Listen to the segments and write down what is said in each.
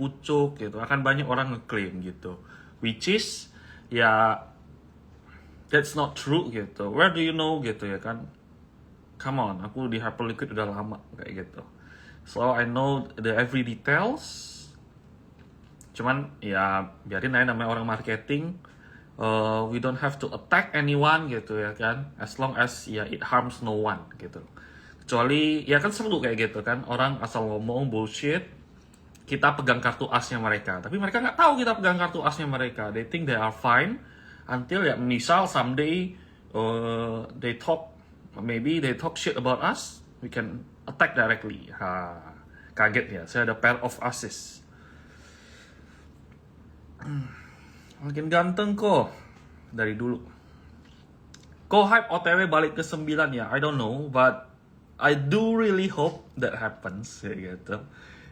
pucuk gitu, akan banyak orang ngeklaim gitu, which is ya that's not true gitu. Where do you know gitu ya kan? Come on, aku di Hyperliquid udah lama kayak gitu, so I know the every details. Cuman ya biarin aja, namanya orang marketing. We don't have to attack anyone gitu ya kan, as long as ya it harms no one gitu. Kecuali ya kan seru kayak gitu kan, orang asal ngomong bullshit, kita pegang kartu asnya mereka, tapi mereka nggak tahu kita pegang kartu asnya mereka. They think they are fine until ya misal someday maybe they talk shit about us, we can attack directly. Kaget ya, saya ada pair of aces. Makin ganteng kok dari dulu. Kok hype OTW balik ke 9 ya? I don't know, but I do really hope that happens kayak gitu.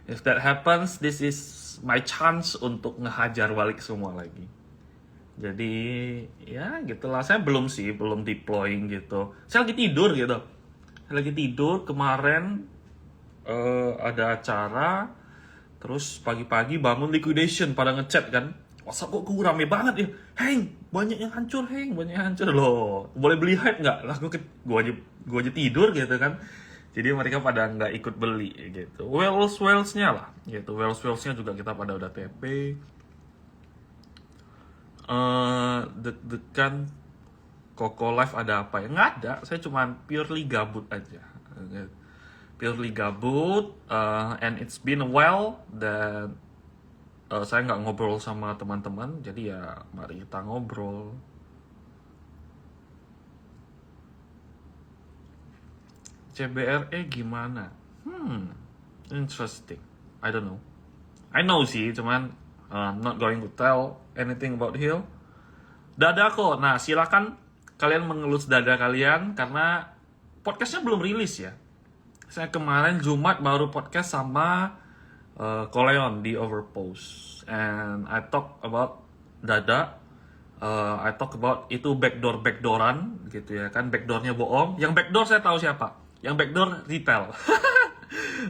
If that happens, this is my chance untuk ngehajar balik semua lagi. Jadi ya gitulah, saya belum deploying gitu. Saya lagi tidur gitu. Saya lagi tidur kemarin, ada acara, terus pagi-pagi bangun liquidation pada ngechat kan. WhatsApp kok gue rame banget ya, Heng, banyak yang hancur loh. Boleh beli hype nggak? Lah gue aja tidur gitu kan. Jadi mereka pada nggak ikut beli gitu. Wales-nya lah gitu. Wales-nya juga kita pada udah TP. Deg-degan Koko Live ada apa ya? Nggak ada. Saya cuman purely gabut aja. Purely gabut. And it's been a while dan saya nggak ngobrol sama teman-teman, jadi ya mari kita ngobrol. CBRE gimana? Interesting. I don't know. I know sih, cuman I'm not going to tell anything about Hill. Dada kok. Nah, silakan kalian mengelus dada kalian karena podcastnya belum rilis ya. Saya kemarin Jumat baru podcast sama Koleon di Overpost, and I talk about dada. I talk about itu backdooran gitu ya kan, backdoornya bohong. Yang backdoor saya tahu siapa. Yang backdoor retail.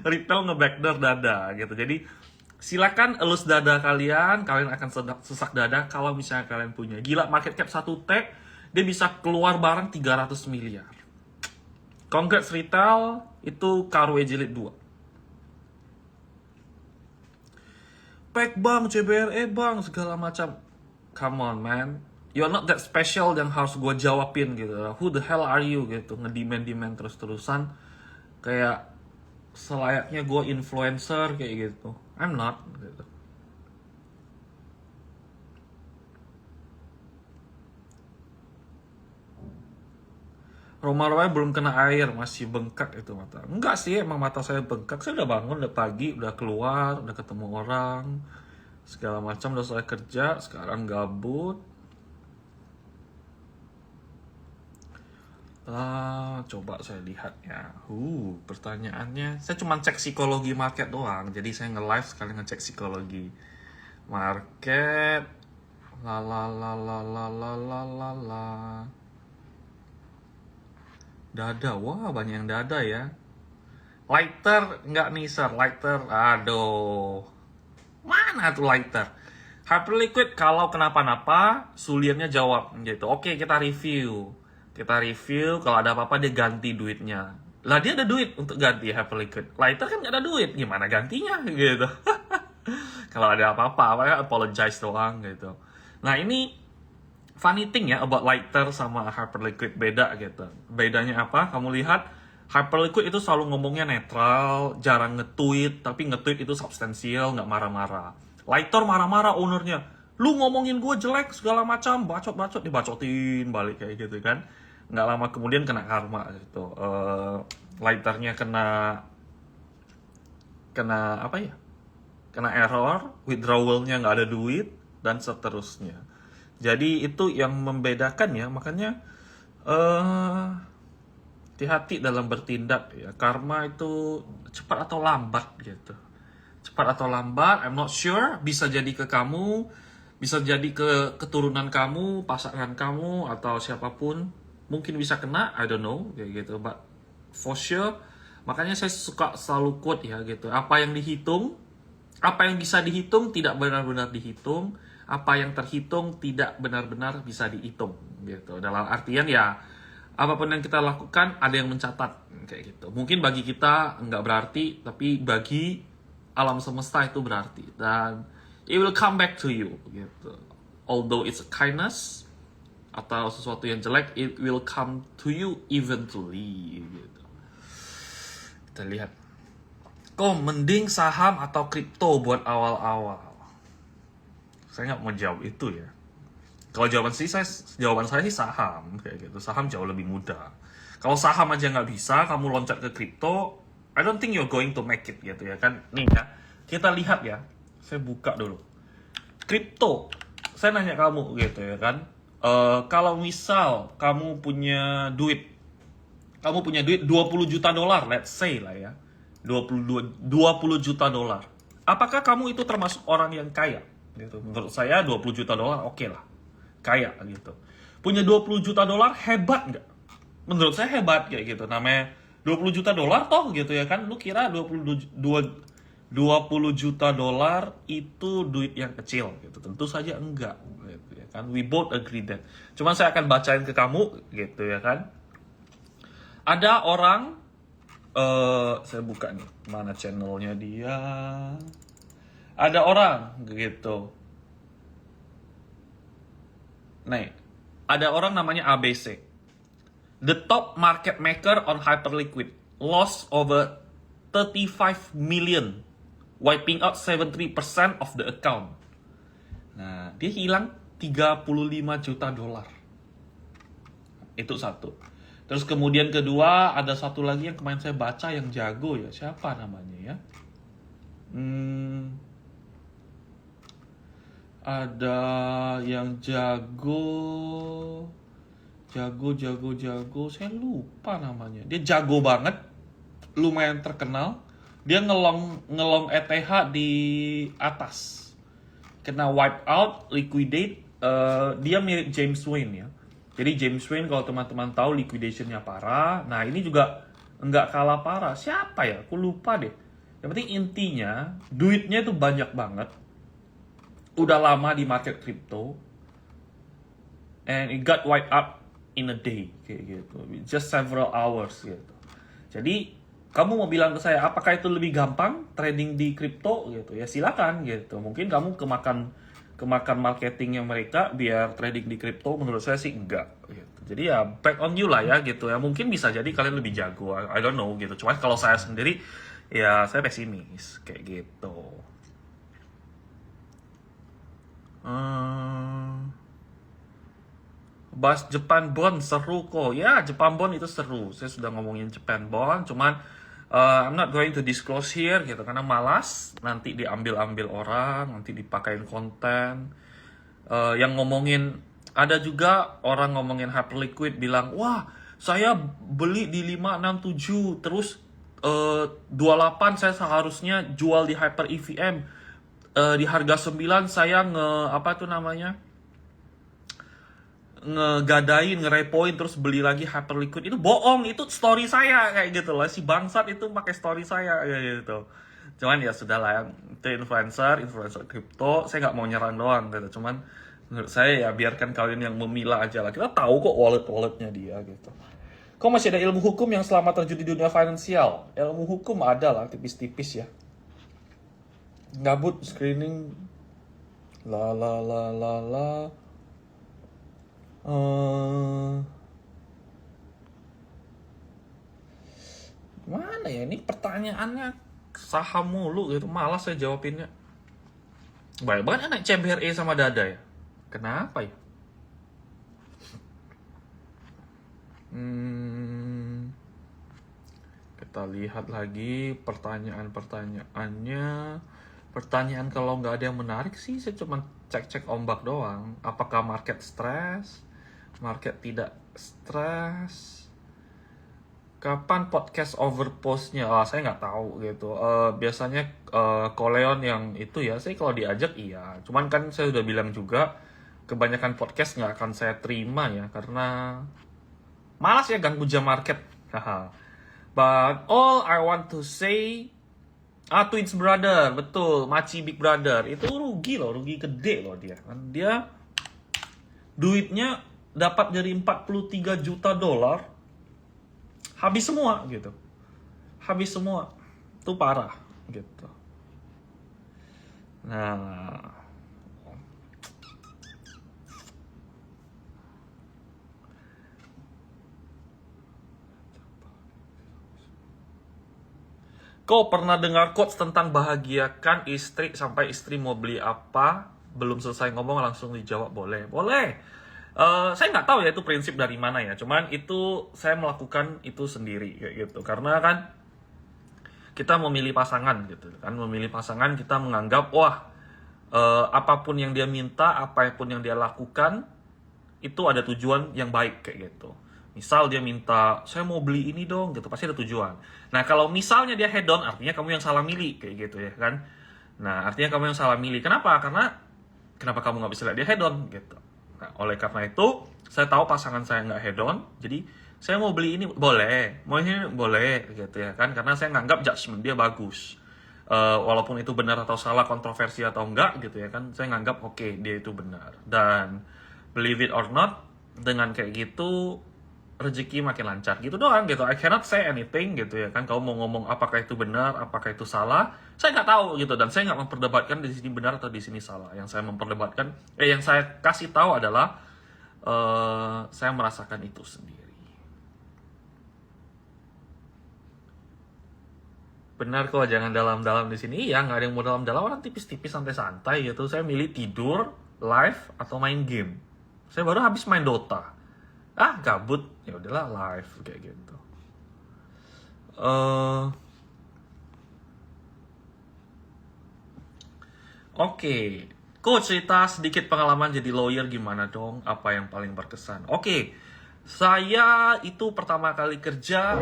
Retail nge-backdoor dada gitu. Jadi silakan elus dada kalian akan sesak dada kalau misalnya kalian punya. Gila, market cap 1 T dia bisa keluar barang 300 miliar. Congrats retail, itu KRW jilid 2. Pack bang, CBRE bang, segala macam. Come on man, you're not that special yang harus gue jawabin gitu. Who the hell are you gitu, ngedemand terus-terusan. Kayak selayaknya gue influencer kayak gitu. I'm not gitu. Roma belum kena air, masih bengkak itu mata. Enggak sih, emang mata saya bengkak. Saya udah bangun, udah pagi, udah keluar, udah ketemu orang, segala macam, udah selesai kerja. Sekarang gabut. Coba saya lihat ya. Pertanyaannya, saya cuma cek psikologi market doang. Jadi saya nge-live sekali ngecek psikologi market. Dada, wah banyak yang dada ya. Lighter, nggak nih sir, lighter, aduh. Mana tuh lighter? Hyperliquid kalau kenapa-napa, sulirnya jawab gitu. Oke, kita review. Kalau ada apa-apa dia ganti duitnya. Lah dia ada duit untuk ganti Hyperliquid. Lighter kan nggak ada duit, gimana gantinya gitu. Kalau ada apa-apa, apologize doang gitu. Nah ini funny thing ya about lighter sama Hyperliquid, beda gitu. Bedanya apa? Kamu lihat Hyperliquid itu selalu ngomongnya netral, jarang nge-tweet, tapi nge-tweet itu substansial, nggak marah-marah. Lighter marah-marah ownernya, lu ngomongin gue jelek segala macam, bacot-bacot, dibacotin balik kayak gitu kan. Nggak lama kemudian kena karma gitu. Lighternya kena apa ya? Kena error, withdrawalnya nggak ada duit, dan seterusnya. Jadi itu yang membedakan ya, makanya hati-hati dalam bertindak ya. Karma itu cepat atau lambat gitu. Cepat atau lambat, I'm not sure. Bisa jadi ke kamu, bisa jadi ke keturunan kamu, pasangan kamu, atau siapapun. Mungkin bisa kena, I don't know, kayak gitu. But for sure, makanya saya suka selalu quote ya gitu. Apa yang dihitung, Apa yang bisa dihitung tidak benar-benar dihitung, apa yang terhitung tidak benar-benar bisa dihitung gitu. Dalam artian ya apapun yang kita lakukan ada yang mencatat kayak gitu. Mungkin bagi kita nggak berarti, tapi bagi alam semesta itu berarti, dan it will come back to you gitu. Although it's a kindness atau sesuatu yang jelek, it will come to you eventually gitu. Kita lihat. Kok mending saham atau kripto buat awal-awal? Saya nggak mau jawab itu ya. Kalau jawaban saya sih saham kayak gitu. Saham jauh lebih mudah. Kalau saham aja nggak bisa, kamu loncat ke kripto, I don't think you're going to make it gitu ya kan. Nih ya, kita lihat ya. Saya buka dulu. Kripto, saya nanya kamu gitu ya kan. Kalau misal kamu punya duit 20 juta dolar, let's say lah ya. 20 juta dolar. Apakah kamu itu termasuk orang yang kaya? Gitu. Menurut saya 20 juta dolar oke lah. Kaya gitu. Punya 20 juta dolar hebat nggak? Menurut saya hebat kayak gitu. Namanya 20 juta dolar toh gitu ya kan. Lu kira 20 juta dolar itu duit yang kecil gitu. Tentu saja enggak gitu ya kan. We both agree that. Cuman saya akan bacain ke kamu gitu ya kan. Ada orang saya buka nih, mana channelnya dia. Ada orang gitu. Nih, ada orang namanya ABC. The top market maker on Hyperliquid lost over 35 million, wiping out 73% of the account. Nah, dia hilang 35 juta dolar. Itu satu. Terus kemudian kedua, ada satu lagi yang kemarin saya baca yang jago ya. Siapa namanya ya? Ada yang jago. Saya lupa namanya. Dia jago banget. Lumayan terkenal. Dia ngelong ETH di atas. Kena wipe out, liquidate. Dia mirip James Wayne ya. Jadi James Wayne kalau teman-teman tahu liquidationnya parah. Nah ini juga nggak kalah parah. Siapa ya? Aku lupa deh. Yang penting intinya duitnya itu banyak banget. Udah lama di market crypto. And it got wiped up in a day. Kayak gitu. Just several hours gitu. Jadi kamu mau bilang ke saya apakah itu lebih gampang trading di crypto gitu? Ya silakan gitu. Mungkin kamu kemakan marketingnya mereka biar trading di crypto, menurut saya sih enggak gitu. Jadi ya back on you lah ya gitu ya. Mungkin bisa jadi kalian lebih jago, I don't know gitu. Cuman kalau saya sendiri ya saya pesimis kayak gitu. Bahas Japan Bond seru kok. Ya, Japan Bond itu seru. Saya sudah ngomongin Japan Bond, cuman I'm not going to disclose here gitu karena malas nanti diambil-ambil orang, nanti dipakein konten. Yang ngomongin ada juga orang ngomongin Hyperliquid bilang, "Wah, saya beli di 567 terus 28 saya seharusnya jual di Hyper EVM. Di harga 9 saya ngegadain, ngerepoin terus beli lagi Hyperliquid." Itu bohong, itu story saya kayak gitu lah. Si bangsat itu pakai story saya kayak gitu. Cuman ya sudah lah, itu influencer kripto, saya nggak mau nyerang doang gitu. Cuman menurut saya ya biarkan kalian yang memilah aja lah. Kita tahu kok walletnya dia gitu. Kok masih ada ilmu hukum yang selama terjun di dunia finansial? Ilmu hukum ada lah, tipis-tipis ya. Gabut screening la. Mana ya ini pertanyaannya saham mulu gitu, malas saya jawabinnya. Banyak banget anak CBRE sama Dada ya. Kenapa ya? Kita lihat lagi pertanyaannya. Pertanyaan kalau nggak ada yang menarik sih, saya cuma cek ombak doang. Apakah market stress? Market tidak stress? Kapan podcast overpost-nya? Saya nggak tahu gitu. Biasanya Koleon yang itu ya, saya kalau diajak iya. Cuman kan saya udah bilang juga, kebanyakan podcast nggak akan saya terima ya, karena malas ya ganggu jam market. But all I want to say, Twins Brother, betul, Maci Big Brother. Itu rugi loh, rugi gede loh dia. Kan dia duitnya dapat dari 43 juta dolar, habis semua gitu. Habis semua. Itu parah gitu. Nah, kau pernah dengar quotes tentang bahagiakan istri sampai istri mau beli apa? Belum selesai ngomong langsung dijawab boleh. Boleh. Saya nggak tahu ya itu prinsip dari mana ya. Cuman itu saya melakukan itu sendiri kayak gitu. Karena kan kita memilih pasangan gitu kan. Memilih pasangan kita menganggap wah apapun yang dia minta, apapun yang dia lakukan itu ada tujuan yang baik kayak gitu. Misal dia minta, saya mau beli ini dong, gitu, pasti ada tujuan. Nah, kalau misalnya dia head on, artinya kamu yang salah milih, kayak gitu ya kan. Nah, artinya kamu yang salah milih. Kenapa? Karena, kenapa kamu nggak bisa lihat dia head on, gitu. Nah, oleh karena itu, saya tahu pasangan saya nggak head on, jadi saya mau beli ini, boleh. Mau ini, boleh, gitu ya kan. Karena saya nganggap judgement dia bagus. Walaupun itu benar atau salah, kontroversi atau enggak, gitu ya kan. Saya nganggap, oke, dia itu benar. Dan, believe it or not, dengan kayak gitu, rezeki makin lancar gitu doang gitu. I cannot say anything gitu ya kan. Kamu mau ngomong apakah itu benar, apakah itu salah, saya nggak tahu gitu. Dan saya nggak memperdebatkan di sini benar atau di sini salah. Yang saya memperdebatkan, yang saya kasih tahu adalah saya merasakan itu sendiri. Benar kok, jangan dalam-dalam di sini. Iya, nggak ada yang mau dalam-dalam, orang tipis-tipis santai-santai gitu. Saya milih tidur, live atau main game. Saya baru habis main Dota. Gabut, ya udahlah live kayak gitu. Oke, Coach, cerita sedikit pengalaman jadi lawyer gimana dong? Apa yang paling berkesan? Oke, saya itu pertama kali kerja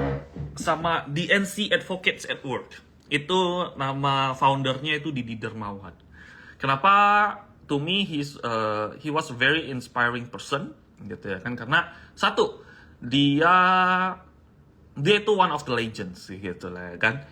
sama DNC Advocates at Work. Itu nama foundernya itu Didi Dermawan. Kenapa? To me, he was a very inspiring person, gitu ya kan? Karena satu, dia itu one of the legends, gitu lah ya kan.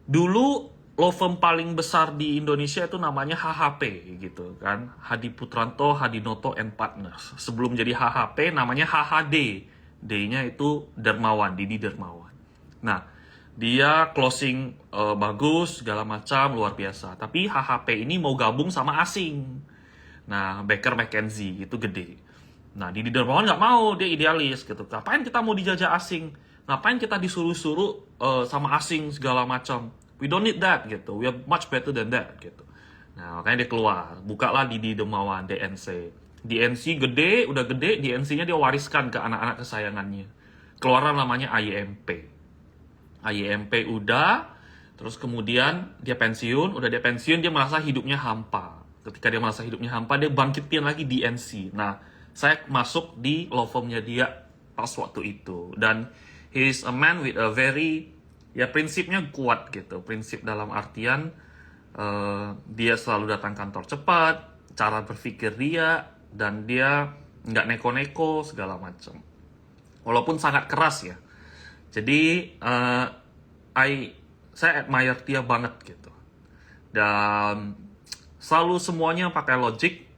Dulu law firm paling besar di Indonesia itu namanya HHP gitu kan. Hadi Putranto, Hadinoto and Partners. Sebelum jadi HHP namanya HHD. D-nya itu Dermawan, Didi Dermawan. Nah, dia closing bagus, segala macam, luar biasa. Tapi HHP ini mau gabung sama asing. Nah, Baker McKenzie itu gede. Nah, Didi Dermawan nggak mau, dia idealis gitu. Ngapain kita mau dijajah asing? Ngapain kita disuruh-suruh sama asing segala macam? We don't need that gitu. We are much better than that gitu. Nah, makanya dia keluar. Bukalah Didi Dermawan, DNC. DNC gede, udah gede, DNC-nya dia wariskan ke anak-anak kesayangannya. Keluaran namanya IMP. IMP udah, terus kemudian dia pensiun, udah dia pensiun, dia merasa hidupnya hampa. Ketika dia merasa hidupnya hampa, dia bangkitin lagi DNC. Nah, saya masuk di law firm-nya dia pas waktu itu. Dan he is a man with a very, ya prinsipnya kuat gitu. Prinsip dalam artian, dia selalu datang kantor cepat, cara berpikir dia, dan dia nggak neko-neko segala macam. Walaupun sangat keras ya. Jadi, saya admire dia banget gitu. Dan selalu semuanya pakai logic,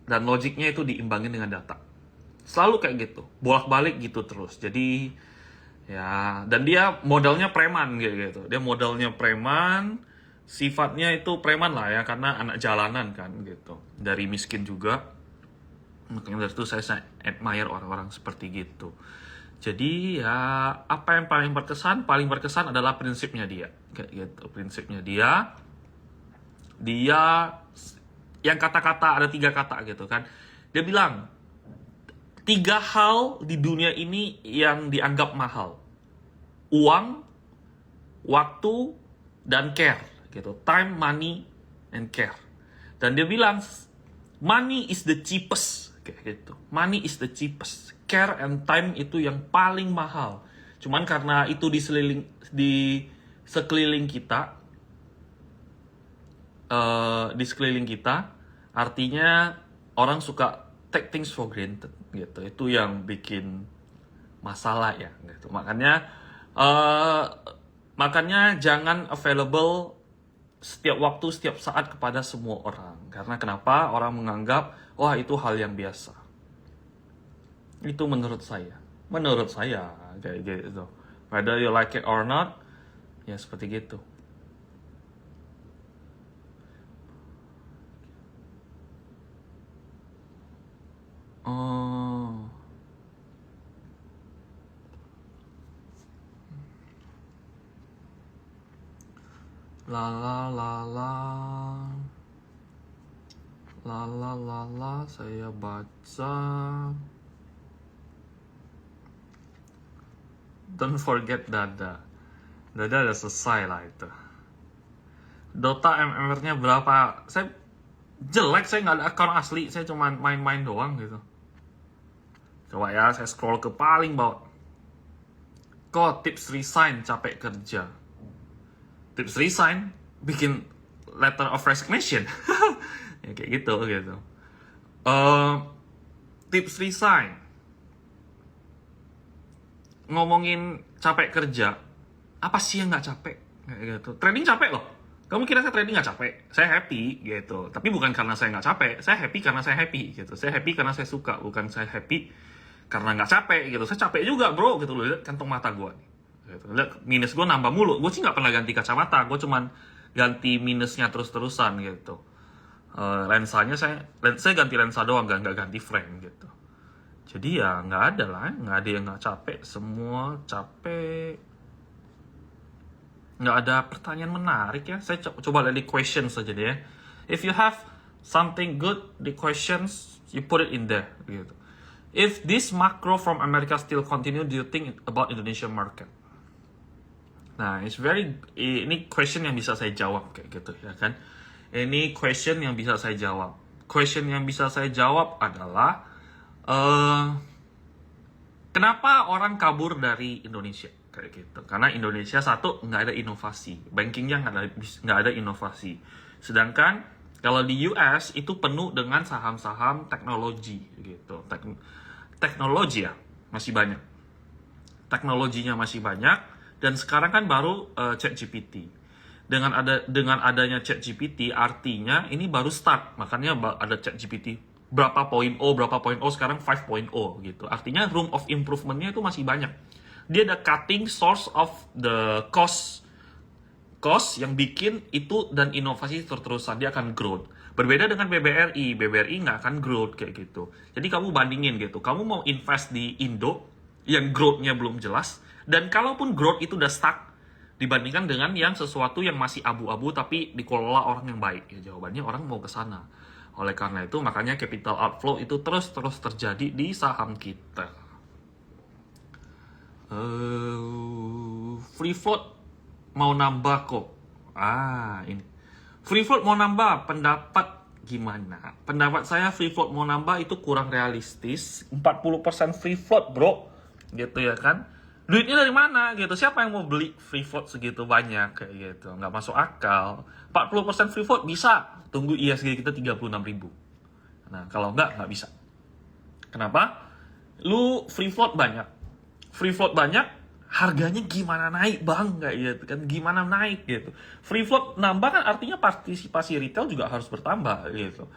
dan logiknya itu diimbangin dengan data. Selalu kayak gitu, bolak-balik gitu terus. Jadi, ya, dan dia modelnya preman gitu. Dia modelnya preman, sifatnya itu preman lah ya, karena anak jalanan kan gitu. Dari miskin juga. Makanya dari itu saya admire orang-orang seperti gitu. Jadi ya, apa yang paling berkesan? Paling berkesan adalah prinsipnya dia. Kayak gitu, prinsipnya dia. Dia, yang kata-kata, ada 3 kata gitu kan. Dia bilang, 3 hal di dunia ini yang dianggap mahal. Uang, waktu, dan care. Gitu. Time, money, and care. Dan dia bilang, money is the cheapest. Kayak gitu. Money is the cheapest. Care and time itu yang paling mahal. Cuman karena itu di sekeliling kita, artinya orang suka take things for granted gitu. Itu yang bikin masalah ya gitu. Makanya jangan available setiap waktu, setiap saat kepada semua orang. Karena kenapa? Orang menganggap, wah itu hal yang biasa. Itu menurut saya. Menurut saya, kayak gitu. Whether you like it or not, ya seperti gitu. Oh. La la la la. La la la la, saya baca. Don't forget Dada. Dada udah selesai lah itu. Dota MMR-nya berapa? Saya jelek, saya nggak ada account asli, saya cuma main-main doang gitu. Coba ya, saya scroll ke paling bawah. Kok tips resign capek kerja? Tips resign bikin letter of resignation. Ya kayak gitu. Tips resign. Ngomongin capek kerja, apa sih yang nggak capek? Kayak gitu. Trading capek loh. Kamu kira saya trading nggak capek? Saya happy gitu. Tapi bukan karena saya nggak capek. Saya happy karena saya happy gitu. Saya happy karena saya suka. Bukan saya happy karena nggak capek gitu. Saya capek juga bro gitu loh. Lihat kantong mata gue nih. Gitu. Lihat minus gue nambah mulu. Gue sih nggak pernah ganti kacamata. Gue cuman ganti minusnya terus-terusan gitu. Lensanya saya ganti lensa doang, nggak ganti frame gitu. Jadi ya nggak ada lah, nggak ada yang nggak capek. Semua capek. Nggak ada pertanyaan menarik ya. Saya coba lihat di questions saja deh ya. If you have something good, the questions, you put it in there gitu. If this macro from America still continue, do you think about Indonesian market? Nah, ini question yang bisa saya jawab kayak gitu ya kan. Ini question yang bisa saya jawab. Question yang bisa saya jawab adalah kenapa orang kabur dari Indonesia kayak gitu? Karena Indonesia satu nggak ada inovasi, bankingnya nggak ada inovasi. Sedangkan kalau di US itu penuh dengan saham-saham teknologi gitu. Teknologi ya masih banyak. Teknologinya masih banyak dan sekarang kan baru ChatGPT. Dengan adanya ChatGPT artinya ini baru start. Makanya ada ChatGPT berapa point sekarang 5.0 gitu. Artinya room of improvement-nya itu masih banyak. Dia ada cutting source of the cost yang bikin itu dan inovasi terus-terusan dia akan growth. Berbeda dengan BBRI nggak akan growth kayak gitu. Jadi kamu bandingin gitu. Kamu mau invest di Indo yang growth-nya belum jelas dan kalaupun growth itu udah stuck dibandingkan dengan yang sesuatu yang masih abu-abu tapi dikelola orang yang baik. Ya jawabannya orang mau ke sana. Oleh karena itu makanya capital outflow itu terus terjadi di saham kita. Free float mau nambah kok. Ini. Free float mau nambah, pendapat gimana? Pendapat saya free float mau nambah itu kurang realistis. 40% free float, bro. Gitu ya kan? Duitnya dari mana gitu? Siapa yang mau beli free float segitu banyak kayak gitu? Nggak masuk akal. 40% free float bisa. Tunggu ISG kita 36.000. Nah, kalau nggak bisa. Kenapa? Lu free float banyak. Free float banyak, harganya gimana naik bang? Kayak gitu kan, gimana naik gitu. Free float nambah kan artinya partisipasi retail juga harus bertambah gitu.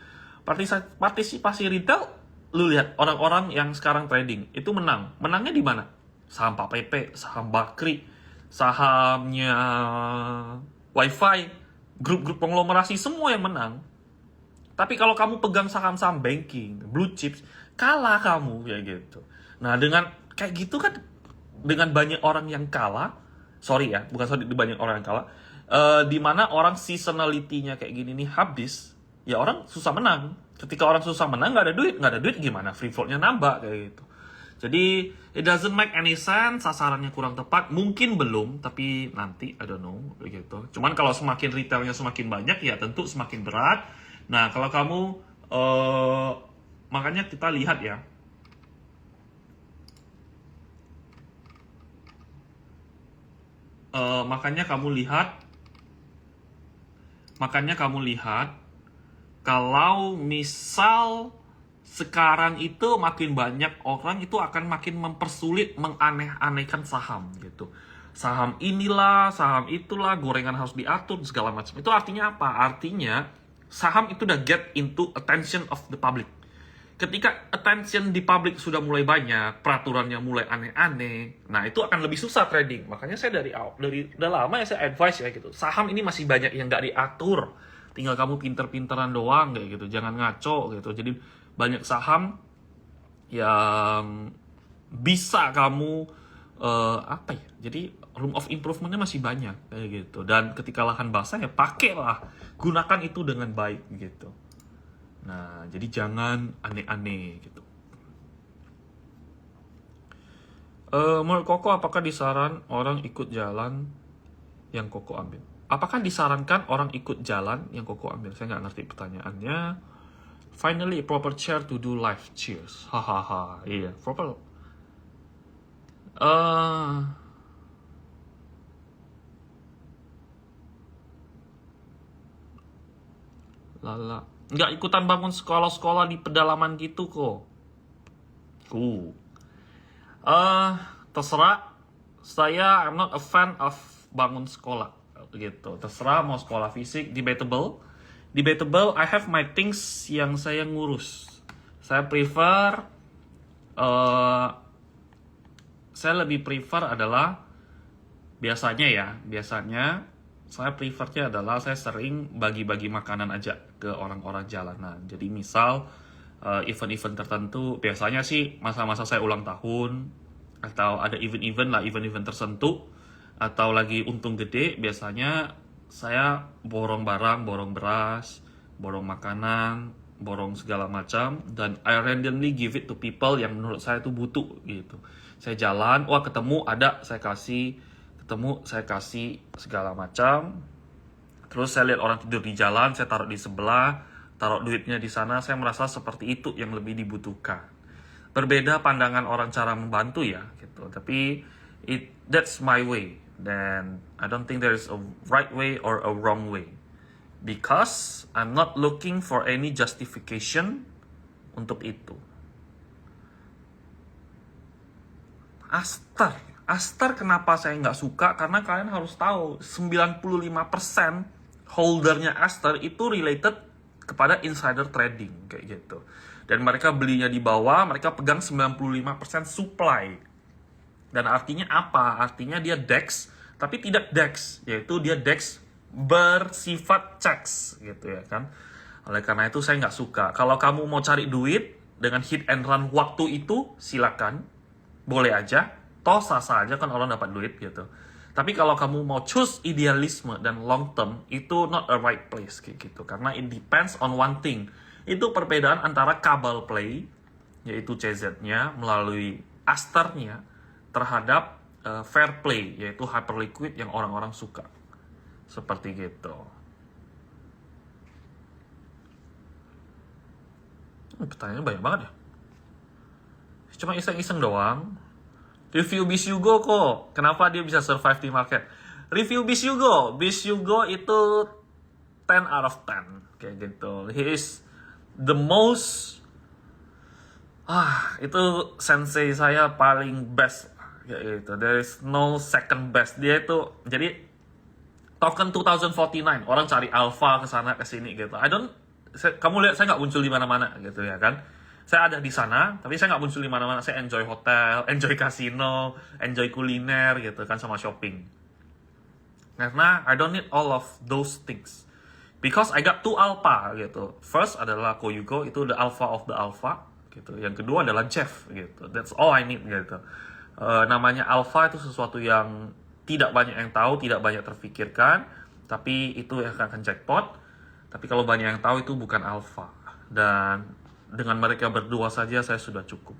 Partisipasi retail, lu lihat orang-orang yang sekarang trading, itu menang. Menangnya di mana? Saham Pak PP, saham Bakri, sahamnya Wi-Fi, grup-grup konglomerasi semua yang menang. Tapi kalau kamu pegang saham-saham banking, blue chips, kalah kamu kayak gitu. Nah dengan kayak gitu kan, dengan banyak orang yang kalah, banyak orang yang kalah, di mana orang seasonality-nya kayak gini nih habis, ya orang susah menang. Ketika orang susah menang nggak ada duit gimana? Free float-nya nambah kayak gitu. Jadi, it doesn't make any sense, sasarannya kurang tepat, mungkin belum, tapi nanti, I don't know, gitu. Cuman kalau semakin retailnya semakin banyak, ya tentu semakin berat. Nah, kalau kamu, makanya kita lihat ya, makanya kamu lihat, kalau misal sekarang itu makin banyak orang itu akan makin mempersulit menganeh-anehkan saham gitu. saham inilah, saham itulah, gorengan harus diatur segala macam. Itu artinya apa? Artinya saham itu udah get into attention of the public. Ketika attention di publik sudah mulai banyak, peraturannya mulai aneh-aneh, nah itu akan lebih susah trading. Makanya saya dari udah lama ya saya advice ya gitu. Saham ini masih banyak yang nggak diatur. Tinggal kamu pinter-pinteran doang kayak gitu. Jangan ngaco gitu. Jadi banyak saham yang bisa kamu apa ya? Jadi room of improvementnya masih banyak kayak gitu. Dan ketika lahan basah ya pakailah, gunakan itu dengan baik gitu. Nah, jadi jangan aneh-aneh gitu. Menurut Koko, apakah disaran orang ikut jalan yang Koko ambil? Apakah disarankan orang ikut jalan yang Koko ambil? Saya nggak ngerti pertanyaannya. Finally, proper chair to do live. Cheers. Hahaha. Iya, proper. Lala. Nggak ikutan bangun sekolah-sekolah di pedalaman gitu kok. Terserah. Saya I'm not a fan of bangun sekolah gitu. Terserah mau sekolah fisik, debatable. Debatable, I have my things yang saya ngurus. Saya prefer saya lebih prefer adalah biasanya saya prefernya adalah saya sering bagi-bagi makanan aja ke orang-orang jalanan. Jadi misal event-event tertentu, biasanya sih masa-masa saya ulang tahun atau ada event-event tertentu atau lagi untung gede, biasanya saya borong barang, borong beras, borong makanan, borong segala macam, dan I randomly give it to people yang menurut saya itu butuh gitu. Saya jalan, wah ketemu ada, saya kasih, ketemu saya kasih segala macam. Terus saya lihat orang tidur di jalan, saya taruh di sebelah, taruh duitnya di sana. Saya merasa seperti itu yang lebih dibutuhkan. Berbeda pandangan orang cara membantu ya gitu, tapi that's my way. Then I don't think there is a right way or a wrong way, because I'm not looking for any justification untuk itu. Astar kenapa saya nggak suka? Karena kalian harus tahu 95% holdernya Astar itu related kepada insider trading kayak gitu. Dan mereka belinya di bawah, mereka pegang 95% supply. Dan artinya apa? Artinya dia DEX, tapi tidak DEX, yaitu dia DEX bersifat checks gitu ya kan. Oleh karena itu saya nggak suka. Kalau kamu mau cari duit dengan hit and run waktu itu, silakan. Boleh aja, toh sah-sah aja kan orang dapat duit gitu. Tapi kalau kamu mau choose idealisme dan long term, itu not a right place kayak gitu. Karena it depends on one thing. Itu perbedaan antara kabel play, yaitu CZ-nya, melalui Astar-nya, terhadap fair play, yaitu hyperliquid yang orang-orang suka. Seperti gitu. Pertanyaannya banyak banget ya. Cuma iseng-iseng doang. Review Bis Yugo kok. Kenapa dia bisa survive di market? Review Bis Yugo. Bis Yugo itu 10 out of 10. Kayak gitu. He is the most... itu sensei saya paling best. Kayak gitu. There is no second best. Dia itu... Jadi, token 2049. Orang cari alpha kesana kesini gitu. Kamu lihat saya nggak muncul di mana-mana gitu ya kan. Saya ada di sana, tapi saya nggak muncul di mana-mana. Saya enjoy hotel, enjoy kasino, enjoy kuliner gitu kan, sama shopping. Karena I don't need all of those things. Because I got 2 alpha gitu. First adalah Koyugo, itu the alpha of the alpha gitu. Yang kedua adalah Jeff gitu. That's all I need gitu. Namanya alpha itu sesuatu yang tidak banyak yang tahu, tidak banyak terfikirkan, tapi itu yang akan jackpot. Tapi kalau banyak yang tahu itu bukan alpha. Dan dengan mereka berdua saja saya sudah cukup.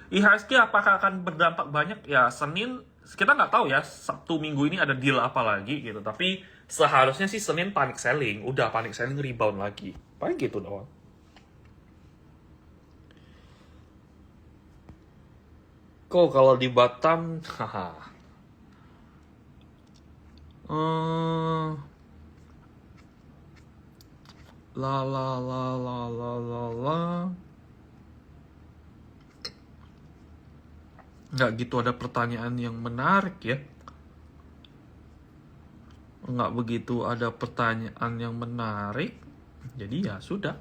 IHSG apakah akan berdampak banyak? Ya Senin, kita nggak tahu ya, Sabtu Minggu ini ada deal apa lagi gitu. Tapi seharusnya sih Senin panic selling, udah panic selling rebound lagi. Paling gitu doang. Kok kalau di Batam, haha. nggak gitu ada pertanyaan yang menarik ya. Nggak begitu ada pertanyaan yang menarik. Jadi ya sudah.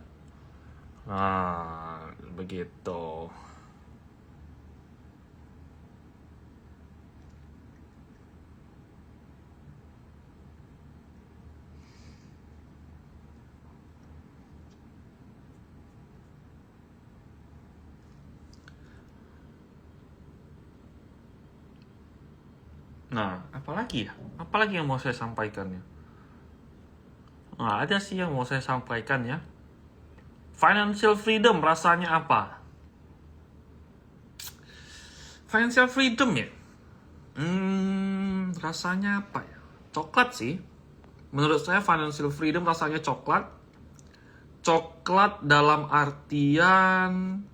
Nah, begitu. Nah, apalagi ya? Apalagi yang mau saya sampaikan ya? Nah, ada sih yang mau saya sampaikan ya. Financial freedom rasanya apa? Financial freedom ya? Rasanya apa ya? Coklat sih. Menurut saya financial freedom rasanya coklat. Coklat dalam artian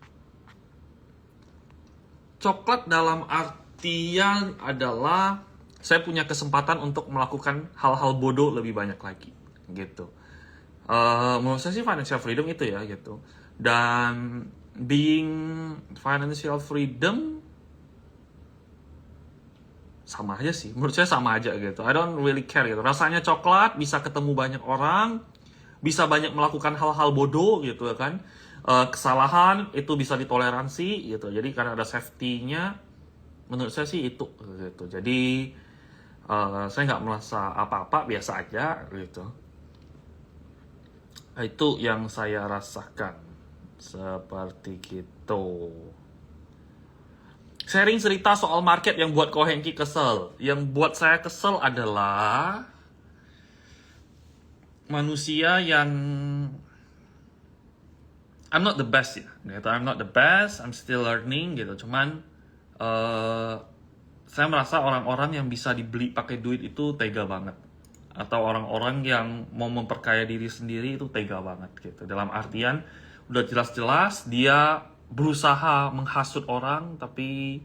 adalah saya punya kesempatan untuk melakukan hal-hal bodoh lebih banyak lagi gitu. Menurut saya sih financial freedom itu ya gitu. Dan being financial freedom sama aja sih, menurut saya sama aja gitu. I don't really care gitu. Rasanya coklat, bisa ketemu banyak orang, bisa banyak melakukan hal-hal bodoh gitu kan. Kesalahan itu bisa ditoleransi gitu. Jadi karena ada safety-nya, menurut saya sih itu gitu. Jadi saya nggak merasa apa-apa, biasa aja gitu. Itu yang saya rasakan seperti gitu. Sharing cerita soal market yang buat Ko Hengki kesel. Yang buat saya kesel adalah manusia yang I'm not the best ya. Gitu. I'm not the best, I'm still learning gitu. Cuman saya merasa orang-orang yang bisa dibeli pakai duit itu tega banget. Atau orang-orang yang mau memperkaya diri sendiri itu tega banget gitu. Dalam artian udah jelas-jelas dia berusaha menghasut orang tapi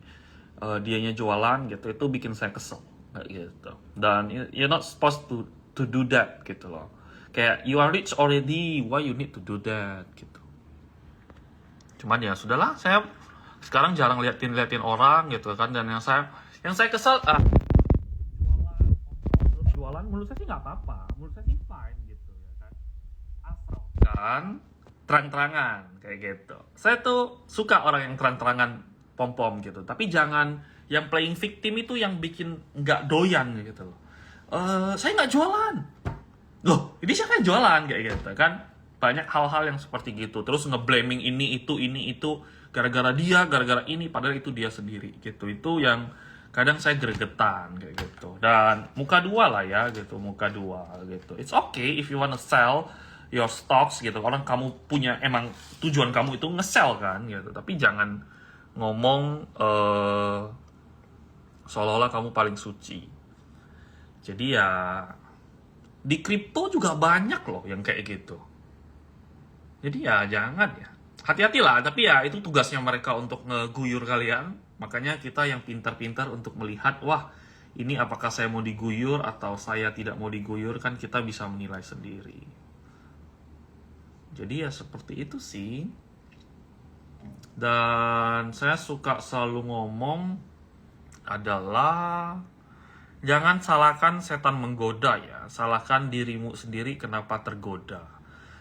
dianya jualan gitu, itu bikin saya kesel kayak gitu. Dan you're not supposed to do that gitu loh. Kayak you are rich already, why you need to do that gitu. Cuman ya sudahlah, saya sekarang jarang liatin orang gitu kan. Dan yang saya kesel jualan menurut saya sih nggak apa-apa, menurut saya sih fine gitu ya kan, asalkan terang-terangan kayak gitu. Saya tuh suka orang yang terang-terangan pom-pom gitu, tapi jangan yang playing victim itu yang bikin nggak doyan gitu loh. Saya nggak jualan loh, ini siapa yang jualan kayak gitu kan. Banyak hal-hal yang seperti gitu, terus ngeblaming ini itu gara-gara dia, gara-gara ini, padahal itu dia sendiri gitu. Itu yang kadang saya gregetan kayak gitu. Dan muka dua lah ya gitu, muka dua gitu. It's okay if you wanna sell your stocks gitu. Orang kamu punya, emang tujuan kamu itu nge-sell kan gitu. Tapi jangan ngomong seolah-olah kamu paling suci. Jadi ya di kripto juga banyak loh yang kayak gitu. Jadi ya jangan ya. Hati-hatilah, tapi ya itu tugasnya mereka untuk ngeguyur kalian. Makanya kita yang pintar-pintar untuk melihat, wah ini apakah saya mau diguyur atau saya tidak mau diguyur, kan kita bisa menilai sendiri. Jadi ya seperti itu sih. Dan saya suka selalu ngomong adalah jangan salahkan setan menggoda ya, salahkan dirimu sendiri kenapa tergoda.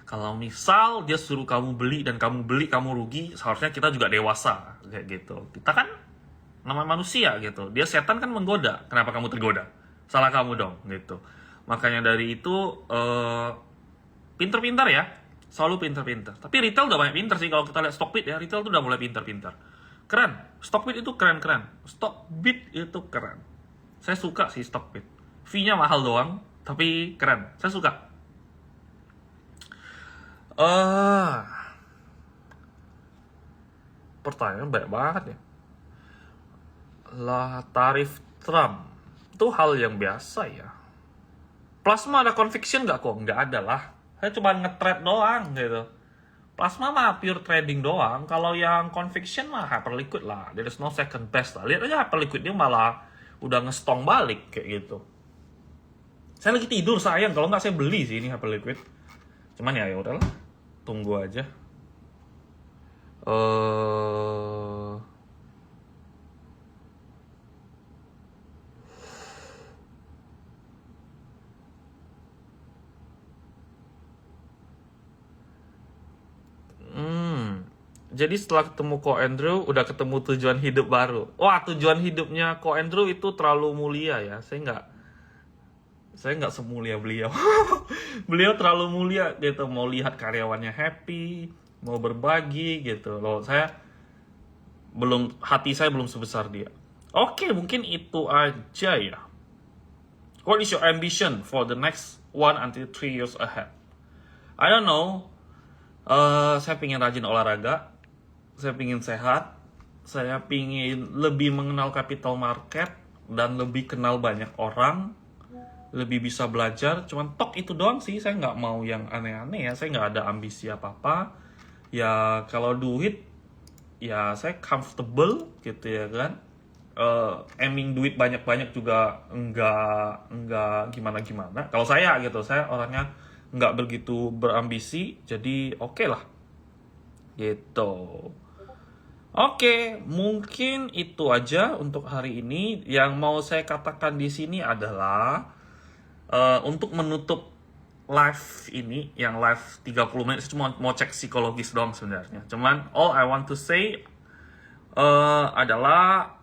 Kalau misal dia suruh kamu beli dan kamu beli, kamu rugi, seharusnya kita juga dewasa kayak gitu. Kita kan namanya manusia gitu. Dia setan kan menggoda, kenapa kamu tergoda? Salah kamu dong gitu. Makanya dari itu pinter-pinter ya, selalu pinter-pinter. Tapi retail udah banyak pinter sih. Kalau kita lihat Stockbit ya, retail tuh udah mulai pinter-pinter. Keren, Stockbit itu keren-keren. Stockbit itu keren. Saya suka sih Stockbit. Fee-nya mahal doang, tapi keren. Saya suka. Pertanyaan banyak banget ya. Lah, tarif Trump itu hal yang biasa ya. Plasma ada conviction nggak kok? Nggak ada lah. Saya cuma nge-trade doang gitu. Plasma mah pure trading doang. Kalau yang conviction mah Hyperliquid lah. There is no second best lah. Lihat aja Hyperliquid dia malah udah nge-stong balik kayak gitu. Saya lagi tidur sayang, kalau nggak saya beli sih ini Hyperliquid. Cuman ya udahlah, tunggu aja. Jadi setelah ketemu Ko Andrew, udah ketemu tujuan hidup baru. Wah, tujuan hidupnya Ko Andrew itu terlalu mulia ya. Saya nggak semulia beliau. Beliau terlalu mulia gitu. Mau lihat karyawannya happy, mau berbagi gitu loh. Hati saya belum sebesar dia. Oke, mungkin itu aja ya. What is your ambition for the next 1 until 3 years ahead? I don't know. Saya pingin rajin olahraga. Saya pingin sehat. Saya pingin lebih mengenal capital market dan lebih kenal banyak orang. Lebih bisa belajar. Cuman itu doang sih. Saya nggak mau yang aneh-aneh ya. Saya nggak ada ambisi apa-apa. Ya kalau duit, ya saya comfortable gitu ya kan. Aiming duit banyak-banyak juga enggak gimana-gimana. Kalau saya gitu, saya orangnya nggak begitu berambisi, jadi oke lah gitu. Oke, mungkin itu aja untuk hari ini. Yang mau saya katakan di sini adalah untuk menutup live ini, yang live 30 menit, saya cuma mau cek psikologis doang sebenarnya. Cuman all I want to say adalah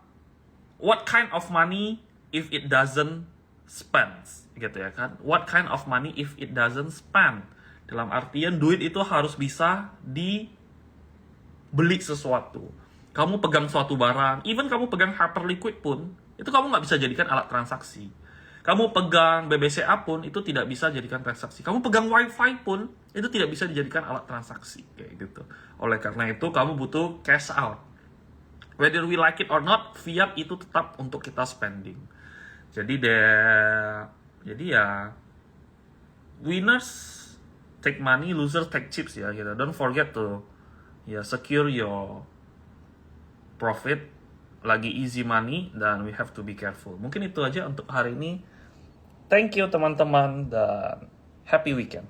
what kind of money if it doesn't spend, gitu ya kan? What kind of money if it doesn't spend? Dalam artian duit itu harus bisa dibeli sesuatu. Kamu pegang suatu barang, even kamu pegang Hyperliquid pun, itu kamu nggak bisa jadikan alat transaksi. Kamu pegang BBCA pun, itu tidak bisa jadikan transaksi. Kamu pegang WiFi pun, itu tidak bisa dijadikan alat transaksi. Kayak gitu. Oleh karena itu, kamu butuh cash out. Whether we like it or not, fiat itu tetap untuk kita spending. Jadi ya, winners take money, losers take chips ya gitu. Don't forget to secure your profit. Lagi easy money dan we have to be careful. Mungkin itu aja untuk hari ini. Thank you teman-teman dan happy weekend.